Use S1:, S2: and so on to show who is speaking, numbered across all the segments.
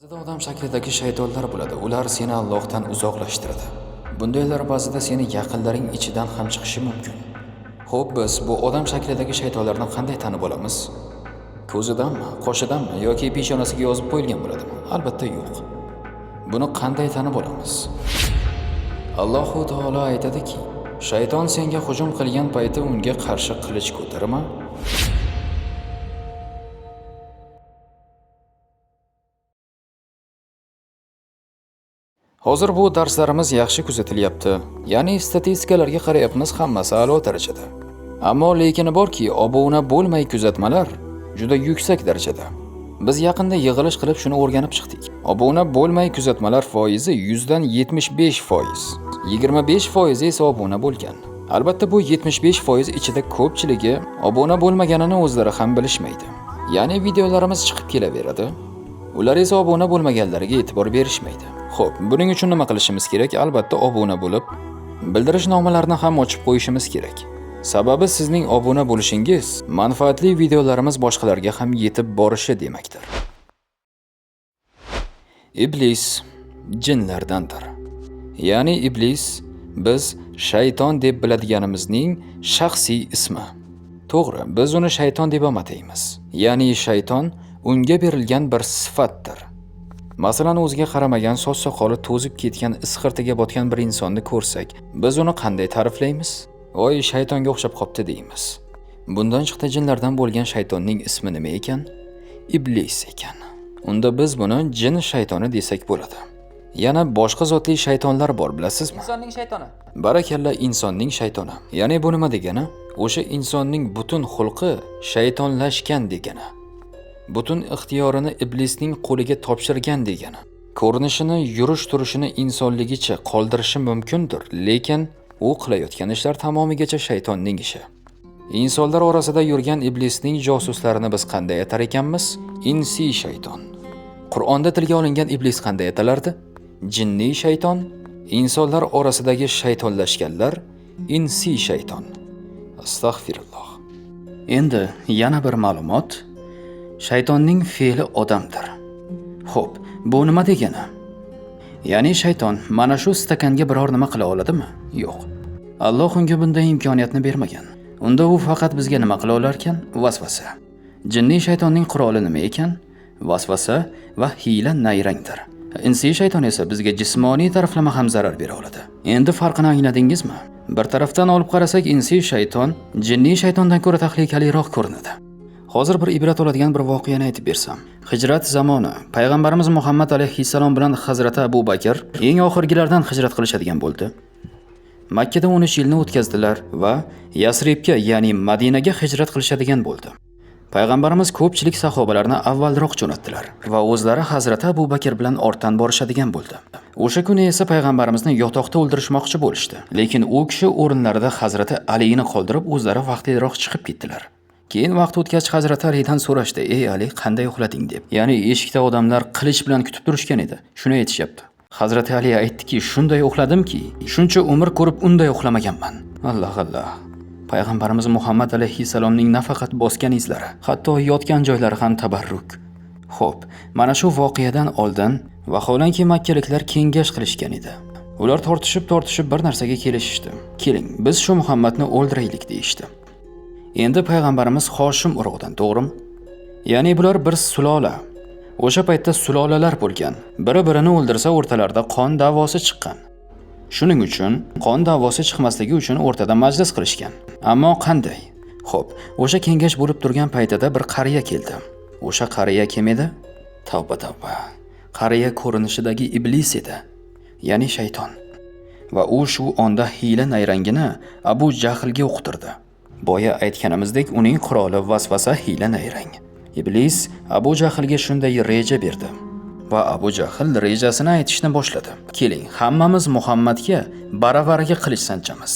S1: Ba'zida odam shaklidagi shaytonlar bo'ladi. Ular seni Allohdan uzoqlashtiradi. Bundaylar ba'zida seni yaqinlaring ichidan ham chiqishi mumkin. Xo'p, biz bu odam shaklidagi shaytonlarni qanday tanib olamiz? Ko'zidanmi, qoshidanmi yoki peshonasiga yozib qo'yilgan bo'ladimi? Albatta yo'q. Buni qanday tanib olamiz? Alloh taolo aytadiki, shayton senga hujum qilgan payti unga qarshi qilich ko'tarma. Hozir bu darslarimiz yaxshi kuzatilyapti. Ya'ni statistikalarga qarayapmiz, hammasi a'lo darajada. Ammo lekini borki, obuna bo'lmay kuzatmalar juda yuksak darajada. Biz yaqinda yig'ilish qilib shuni o'rganib chiqdik. Obuna bo'lmay kuzatmalar foizi 100dan 75%. 25% esa obuna bo'lgan. Albatta bu 75% ichida ko'pchiligi obuna bo'lmaganini o'zlari ham bilishmaydi. Ya'ni videolarimiz chiqib kelaveradi. Ular esa obuna bo'lmaganlarga e'tibor berishmaydi. Xo'p, buning uchun nima qilishimiz kerak? Albatta obuna bo'lib, bildirish nomalarini ham ochib qo'yishimiz kerak. Sababi sizning obuna bo'lishingiz manfaatli videolarimiz boshqalarga ham yetib borishi demakdir. Iblis jinlardandir. Ya'ni iblis biz shayton deb biladiganimizning shaxsiy ismi. To'g'ri, biz uni shayton deb ataymiz. Ya'ni shayton unga berilgan bir sifatdir. Masalan, o'ziga qaramagan, soch-soqoli to'zib ketgan, isqirtiga botgan bir insonni ko'rsak, biz uni qanday ta'riflaymiz? Voy, shaytonga o'xshab qopti deymiz. Bundan chiqdi jinlardan bo'lgan shaytonning ismi nima ekan? Iblis ekan. Unda biz buni jin shaytoni desak bo'ladi. Yana boshqa zotli shaytonlar bor, bilasizmi?
S2: Insonning shaytoni.
S1: Barakalla, insonning shaytoni. Ya'ni bu nima degani? O'sha insonning butun xulqi shaytonlashgan degani. Butun ixtiyorini iblisning qo'liga topshirgan degani. Ko'rinishini, yurish-turishini insonligicha qoldirishi mumkindir, lekin u qilayotgan ishlar tamomigacha shaytonning ishi. Insonlar orasida yurgan iblisning josuslarini biz qanday atar ekanmiz? Insiy shayton. Qur'onda tilga olingan iblis qanday atalardi? Jinniy shayton. Insonlar orasidagi shaytonlashganlar insiy shayton. Astagfirulloh. Endi yana bir ma'lumot. Shaytonning fe'li odamdir. Xo'p, bu nima degani? Ya'ni shayton mana shu stakanga biror nima qila oladimi? Yo'q. Alloh unga bunday imkoniyatni bermagan. Unda u faqat bizga nima qila olar ekan? Vasvasa. Jinniy shaytonning quroli nima ekan? Vasvasa va hiyla nayrangdir. Insiy shayton esa bizga jismoniy taraflama ham zarar bera oladi. Endi farqini angladingizmi? Bir tarafdan olib qarasak, insiy shayton jinniy shaytondan ko'ra tahlikaliroq ko'rinadi. Hozir bir ibrat oladigan bir voqeani aytib bersam. Hijrat zamoni payg'ambarimiz Muhammad alayhissalom bilan Hazrati Abu Bakr eng oxirgilardan hijrat qilishadigan bo'ldi. Makka da 13 yilni o'tkazdilar va Yasribga, ya'ni Madinaga hijrat qilishadigan bo'ldi. Payg'ambarimiz ko'pchilik sahobalarni avvalroq jo'natdilar va o'zlari Hazrati Abu Bakr bilan ortdan borishadigan bo'ldi. O'sha kuni esa payg'ambarimizni yotoqda o'ldirishmoqchi bo'lishdi, lekin u kishi o'rinlarida Hazrati Alini qoldirib o'zlari vaqtliroq chiqib ketdilar. Keyin vaqt o'tgach Hazrati Alidan so'rashdi: "Ey Ali, qanday uxlading?" deb. Ya'ni eshikda odamlar qilich bilan kutib turishgan edi. Shuni aytishyapti. Hazrati Ali aytdiki, "Shunday uxladimki, shuncha umr ko'rib unday uxlamaganman." Alloh Alloh. Payg'ambarimiz Muhammad alayhissalomning nafaqat bosgan izlari, hatto yotgan joylari ham tabarruk. Xo'p, mana shu voqeadan oldin vaholanki makkaliklar kengash qilishgan edi. Ular tortishib bir narsaga kelishishdi. "Keling, biz shu Muhammadni o'ldiraylik" deyishdi. Endi payg'ambarimiz Hoshim urug'idan, to'g'rimi? Ya'ni bular bir sulola. O'sha paytda sulolalar bo'lgan. Biri-birini o'ldirsa o'rtalarida qon da'vosi chiqqan. Shuning uchun qon da'vosi chiqmasligi uchun o'rtada majlis qilishgan. Ammo qanday? Xo'p, o'sha kengash bo'lib turgan paytida bir qariya keldi. O'sha qariya kim edi? Tavba. Qariya ko'rinishidagi iblis edi. Ya'ni shayton. Va u shu onda hiyla nayrangini Abu Jahlga o'qitirdi. Boya aytganimizdek, uning quroli vasvasa, hiyla nayrang. Iblis Abu Jahlga shunday reja berdi va Abu Jahl rejasini aytishni boshladi. "Keling, hammamiz Muhammadga baravariga qilich sanchamiz.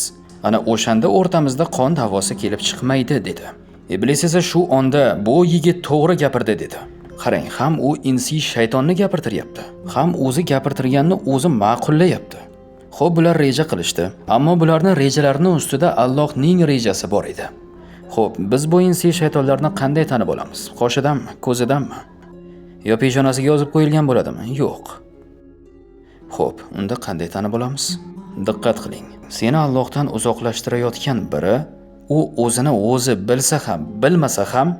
S1: Ana o'shanda o'rtamizda qon da'vosi kelib chiqmaydi" dedi. Iblis esa shu onda "Bu yigit to'g'ri gapirdi" dedi. Qarang, ham u insiy shaytonni gapirtiryapti, ham o'zi gapirtirganni o'zi ma'qullayapti. Xo'p, bular reja qilishdi, ammo bularning rejalarining ustida Allohning rejasi bor edi. Xo'p, biz bu insiy shaytonlarni qanday tanib olamiz? Qoshidanmi, ko'zidanmi? Yo peshonasiga yozib qo'yilgan bo'ladimi? Yo'q. Xo'p, unda qanday tanib olamiz? Diqqat qiling. Seni Allohdan uzoqlashtirayotgan biri, u o'zini o'zi bilsa ham, bilmasa ham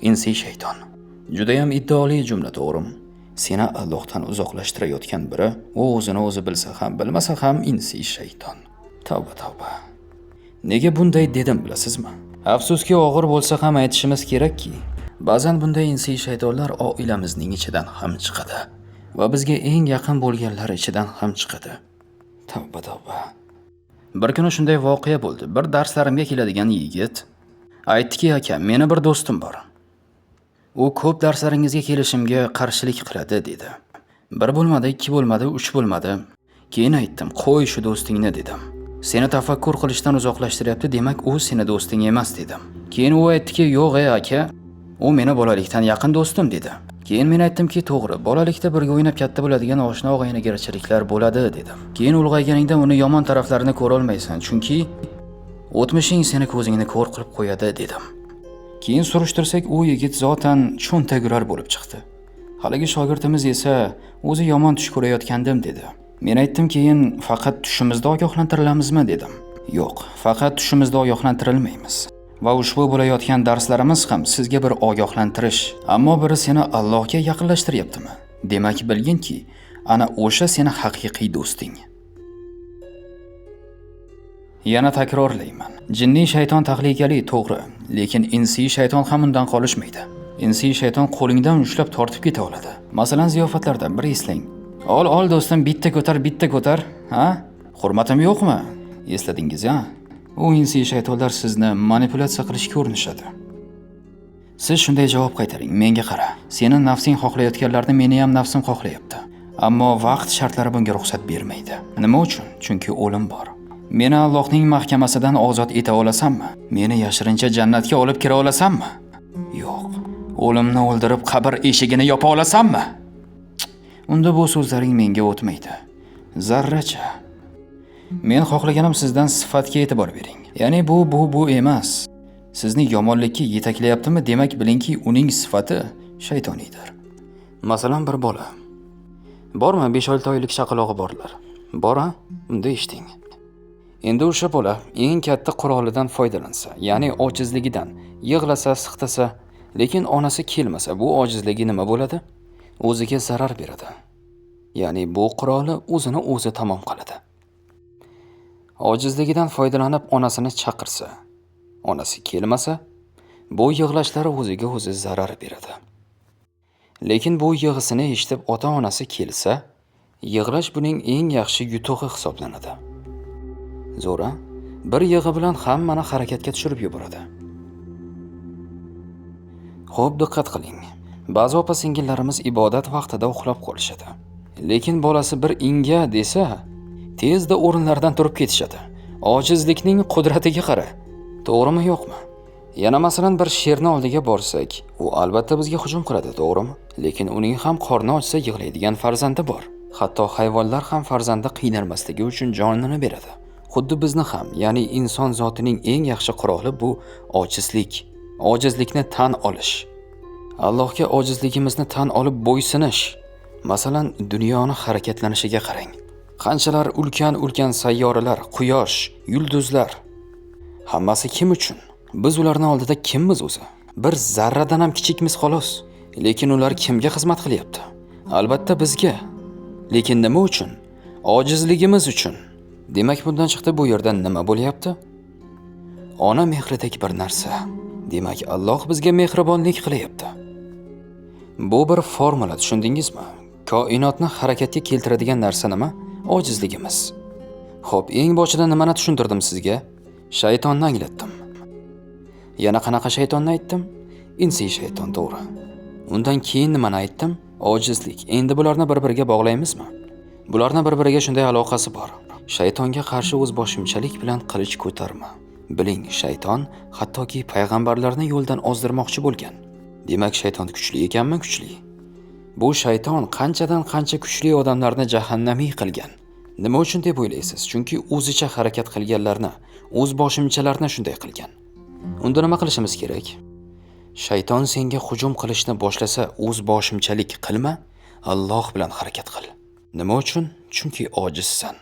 S1: insiy shayton. Juda ham iddaoli jumla, to'g'rimi? Seni Allohdan uzoqlashtirayotgan biri, u o'zini o'zi bilsa ham, bilmasa ham insiy shayton. Tavba, tavba. Nega bunday dedim bilasizmi? Afsuski og'ir bo'lsa ham aytishimiz kerakki, ba'zan bunday insiy shaytonlar oilamizning ichidan ham chiqadi va bizga eng yaqin bo'lganlar ichidan ham chiqadi. Tavba, tavba. Bir kuni shunday voqea bo'ldi. Bir darslarimga keladigan yigit aytdiki, aka, meni bir do'stim bor. U ko'p darslaringizga kelishimga qarshilik qiladi dedi. Bir bo'lmadi, ikki bo'lmadi, uch bo'lmadi. Keyin aytdim, qo'y shu do'stingni dedim. Seni tafakkur qilishdan uzoqlashtiryapti, demak u seni do'sting emas dedim. Keyin u aytdiki, yo'q aka, u meni bolalikdan yaqin do'stim dedi. Keyin men aytdimki, to'g'ri, bolalikda birga o'ynab katta bo'ladigan oshna og'aynigarchiliklar bo'ladi dedim. Keyin ulg'ayganingda uni yomon taraflarini ko'ra olmaysan, chunki o'tmishing seni ko'zingni ko'r qilib qo'yadi dedim. Keyin surishtirsak, u yigit zotan cho'ntagurar bo'lib chiqdi. Haligi shogirdimiz esa o'zi yomon tush ko'rayotgandim dedi. Men aytdim, keyin faqat tushimizda ogohlantirilamizmi dedim. Yo'q, faqat tushimizda ogohlantirilmaymiz. Va ushbu bo'layotgan darslarimiz ham sizga bir ogohlantirish, ammo biri seni Allohga yaqinlashtiryaptimi? Demak bilginki, ana o'sha seni haqiqiy do'sting. Yana takrorlayman. Jinniy shayton tahlikali, to'g'ri, lekin insiy shayton ham undan qolishmaydi. Insiy shayton qo'lingdan ushlab tortib keta oladi. Masalan, ziyofatlardan bir eslang. Ol do'stim, bitta ko'tar, ha? Hurmatim yo'qmi? Esladingiz, ha? U insiy shaytonlar sizni manipulyatsiya qilishga urinishadi. Siz shunday javob qaytaring, menga qara. Seni nafsing xohlayotganlarni meni ham nafsim xohlayapti. Ammo vaqt shartlari bunga ruxsat bermaydi. Nima uchun? Chunki o'lim bor. Meni Allohning mahkamasidan ozod eta olasanmi? Meni yashirincha jannatga olib kira olasanmi? Yo'q. O'limni o'ldirib qabr eshigini yopa olasanmi? Unda bu so'zlaring menga o'tmaydi. Zarracha. Men xohlaganim sizdan sifatga e'tibor bering. Ya'ni bu emas. Sizni yomonlikka yetaklayaptimi, demak bilingki, uning sifati shaytoniydir. Masalan, bir bola. Bormi, 5-6 oylik chaqalog'i borlar. Bor-a? Unda eshiting. Endi o'sha bola eng katta qurolidan foydalansa, ya'ni ojizligidan, yig'lasa, siqtasa, lekin onasi kelmasa, bu ojizligi nima bo'ladi? O'ziga zarar beradi. Ya'ni bu quroli o'zini o'zi tamom qiladi. Ojizligidan foydalanib onasini chaqirsa, onasi kelmasa, bu yig'lashlari o'ziga o'zi zarar beradi. Lekin bu yig'isini eshitib ota-onasi kelsa, yig'lash buning eng yaxshi yutug'i hisoblanadi. Zo'ra, bir yig'i bilan hammani harakatga tushirib yuboradi. Xo'p, diqqat qiling. Ba'zi opa-singillarimiz ibodat vaqtida uxlab qolishadi. Lekin bolasi bir inga desa, tezda o'rinlardan turib ketishadi. Ojizlikning qudratiga qara. To'g'rimi, yo'qmi? Yana masalan bir sherni oldiga borsak, u albatta bizga hujum qiladi, to'g'rimi? Lekin uning ham qorni ochsa yig'laydigan farzandi bor. Hatto hayvonlar ham farzandi qiynalmasligi uchun jonini beradi. Xuddi bizni ham, ya'ni inson zotining eng yaxshi quroli bu ojizlik. Ojizlikni tan olish. Allohga ojizligimizni tan olib bo'ysunish. Masalan, dunyoni harakatlanishiga qarang. Qanchalar ulkan sayyoralar, quyosh, yulduzlar. Hammasi kim uchun? Biz ularning oldida kimmiz o'zi? Bir zarradan ham kichikmiz xolos. Lekin ular kimga xizmat qilyapti? Albatta bizga. Lekin nima uchun? Ojizligimiz uchun. Demak, bundan chiqdi bu yerda nima bo'lyapti? Ona mehridek bir narsa. Demak, Alloh bizga mehribonlik qilyapti. Bu bir formula, tushundingizmi? Koinotni harakatga keltiradigan narsa nima? Ojizligimiz. Xo'p, eng boshida nimani tushuntirdim sizga? Shaytonni anglatdim. Yana qanaqa shaytonni aytdim? Insiy shayton, to'g'ri. Undan keyin nimani aytdim? Ojizlik. Endi bularni bir-biriga bog'laymizmi? Bularning bir-biriga shunday aloqasi bor. Shaytonga qarshi o'z boshimchalik bilan qilich ko'tarma. Biling, shayton hattoki payg'ambarlarni yo'ldan ozdirmoqchi bo'lgan. Demak, shayton kuchli ekanmi? Kuchli. Bu shayton qanchadan qancha kuchli odamlarni jahannamiy qilgan. Nima uchun deb o'ylaysiz? Chunki o'zicha harakat qilganlarni, o'z boshimchalarni shunday qilgan. Unda nima qilishimiz kerak? Shayton senga hujum qilishni boshlasa, o'zboshimchalik qilma, Alloh bilan harakat qil. Nima uchun? Chunki ojizsan.